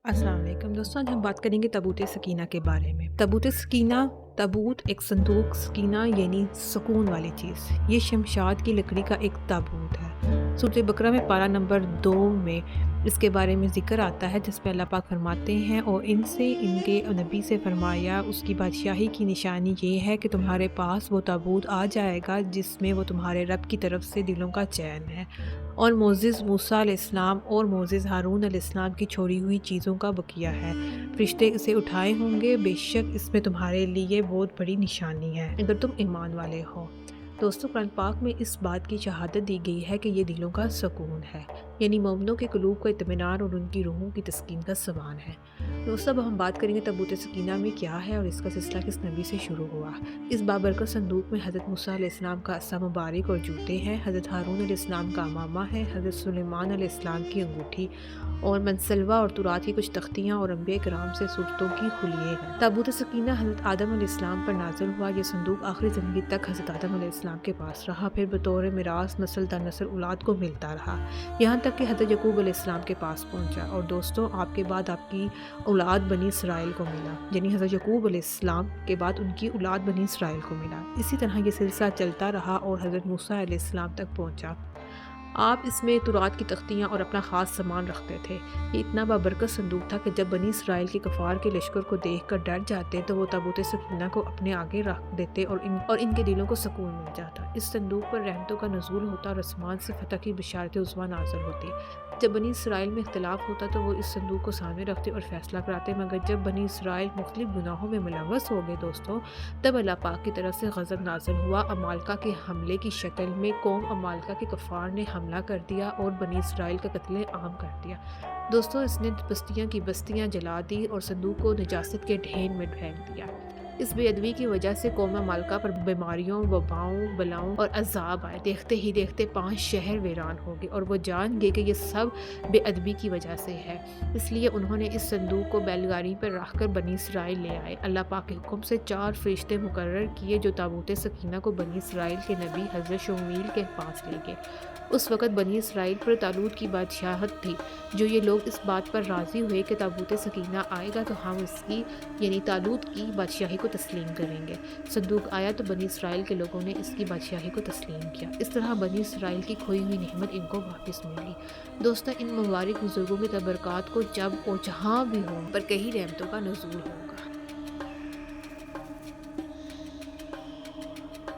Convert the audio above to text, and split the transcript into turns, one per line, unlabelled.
अस्सलाम वालेकुम दोस्तों, आज हम बात करेंगे ताबूत सकीना के बारे में। ताबूत सकीना, ताबूत एक संदूक, सकीना यानी सुकून वाली चीज़। ये शमशाद की लकड़ी का एक ताबूत है। सूरह बकरा में पारा नंबर 2 में इसके बारे में ज़िक्र आता है, जिसमें अल्लाह पाक फरमाते हैं, और इनसे इनके नबी से फरमाया उसकी बादशाही की निशानी ये है कि तुम्हारे पास वो ताबूत आ जाएगा जिसमें वो तुम्हारे रब की तरफ से दिलों का चैन है, और मोज़िज़ मूसा अलैहिस्सलाम और मोज़िज़ हारून अलैहिस्सलाम की छोड़ी हुई चीज़ों का बकिया है। फ़रिश्ते इसे उठाए होंगे, बेशक इसमें तुम्हारे लिए बहुत बड़ी निशानी है अगर तुम ईमान वाले हो। दोस्तों, कुरान पाक में इस बात की शहादत दी गई है कि ये दिलों का सुकून है, यानी मोमिनों के क़ुलूब का इत्मीनान और उनकी रूहों की तस्कीन का सामान है। दोस्तों, अब हम बात करेंगे ताबूत सकीना में क्या है और इसका सिलसिला किस नबी से शुरू हुआ। इस बाबरकत संदूक में हज़रत मूसा अलैहिस्सलाम का असा मुबारक और जूते हैं, हज़रत हारून अलैहिस्सलाम का अमामा है, हज़रत सुलेमान अलैहिस्सलाम की अंगूठी और मनसलवा और तुरात की कुछ तख्तियाँ और अंबिया किराम से सूरतों की खुलिये हैं। ताबूत सकीना हज़रत आदम अलैहिस्सलाम पर नाज़िल हुआ। यह संदूक आखिरी ज़िंदगी तक हज़रत आदम अलैहिस्सलाम के पास रहा, फिर बतौर मिरास नस्ल दर नस्ल औलाद को मिलता रहा, यहाँ तक कि हज़रत यकूब अलैहिस्सलाम के पास पहुँचा। और दोस्तों, आपके बाद आपकी औलाद बनी इसराइल को मिला, यानी हज़रत यकूब अलैहिस्सलाम के बाद उनकी औलाद बनी इसराइल को मिला। इसी तरह ये सिलसिला चलता रहा और हज़रत मूसा अलैहिस्सलाम तक पहुँचा। आप इसमें तुरात की तख्तियाँ और अपना ख़ास सामान रखते थे। ये इतना बाबरकत संदूक था कि जब बनी इसराइल के कफ़ार के लश्कर को देखकर डर जाते तो वो ताबूत सकीना को अपने आगे रख देते और इनके दिलों को सुकून मिल जाता। इस संदूक पर रहमतों का नुज़ूल होता और आसमान से फ़तह की बशारत उज़्मा नाज़िल होती। जब बनी इसराइल में इख्तिलाफ होता तो वो इस संदूक को सामने रखते और फ़ैसला कराते, मगर जब बनी इसराइल मुख्तलिफ़ गुनाहों में मुलव्वस हो गए दोस्तों, तब अल्लाह पाक की तरफ से गज़ब नाज़िल हुआ। अमालका के हमले की शक्ल में कौम अमालका के कफ़ार ने हमला कर दिया और बनी इसराइल का कत्ले आम कर दिया। दोस्तों, इसने बस्तियाँ की बस्तियाँ जला दी और संदूक को नजासत के ढेर में फेंक दिया। इस बेअदबी की वजह से कौम मालका पर बीमारियों, वबाओं, बलाओं और अजाब आए। देखते ही देखते 5 शहर वीरान हो गए और वो जान गए कि ये सब बेअदबी की वजह से है। इसलिए उन्होंने इस संदूक को बैलगाड़ी पर रखकर बनी इसराइल ले आए। अल्लाह पाक के हुक्म से 4 फरिश्ते मुकर्रर किए जो ताबूत सकीना को बनी इसराइल के नबी हज़रत शमूएल के पास ले गए। उस वक़्त बनी इसराइल पर तालूत की बादशाहत थी। जो ये लोग इस बात पर राज़ी हुए कि ताबूत सकीना आएगा तो हम इसकी यानी तालूत की बादशाही को तस्लीम करेंगे। संदूक आया तो बनी इसराइल के लोगों ने इसकी बादशाही को तस्लीम किया। इस तरह बनी इसराइल की खोई हुई नेमत इनको वापस मिली। दोस्तों, इन मुबारक बुजुर्गों की तबरकात को जब और जहाँ भी हो पर कहीं रहमतों का नुज़ूल होगा।